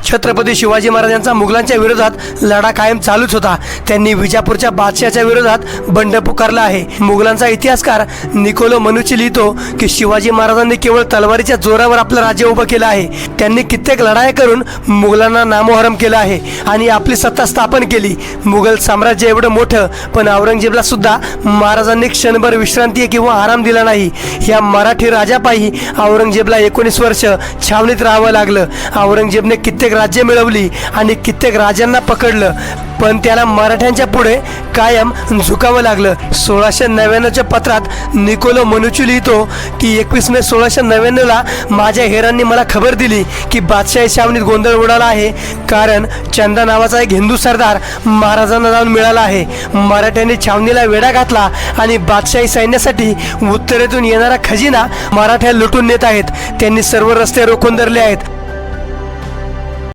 छत्रपती शिवाजी महाराजांचा मुघलांच्या विरोधात लढा कायम चालूच होता। त्यांनी विजापूरच्या बादशाहाच्या विरोधात बंड पुकारला आहे। मुघलांचा इतिहासकार निकोलो मनुची लिहितो की शिवाजी महाराजांनी केवळ तलवारीच्या जोरावर आपलं राज्य उभं केलं आहे। त्यांनी कित्येक लढाया करून मुघलांना नामोहरम केलं आहे आणि आपली सत्ता स्थापन केली। मुघल साम्राज्य एवढं मोठं, पण औरंगजेबला सुद्धा महाराजांनी क्षणभर विश्रांती किंवा आराम दिला नाही। या मराठी राजापायी औरंगजेबला 19 वर्ष छावणीत राहावं लागलं। औरंगजेबने कित्येक राज्य मिळवली आणि कित्येक राजांना पकडलं, पण त्याला मराठ्यांच्या पुढे कायम झुकावं लागलं। 1699च्या पत्रात निकोलो मनुची लिहितो की 21 मे 1699ला माझ्या हेरांनी मला खबर दिली की बादशाही छावणीत गोंधळ उडाला आहे, कारण चंदा नावाचा एक हिंदू सरदार महाराजांना जाऊन मिळाला आहे। मराठ्यांनी छावणीला वेढा घातला आणि बादशाही सैन्यासाठी उत्तरेतून येणारा खजिना मराठ्या लुटून नेत आहेत। त्यांनी सर्व रस्ते रोखून धरले आहेत।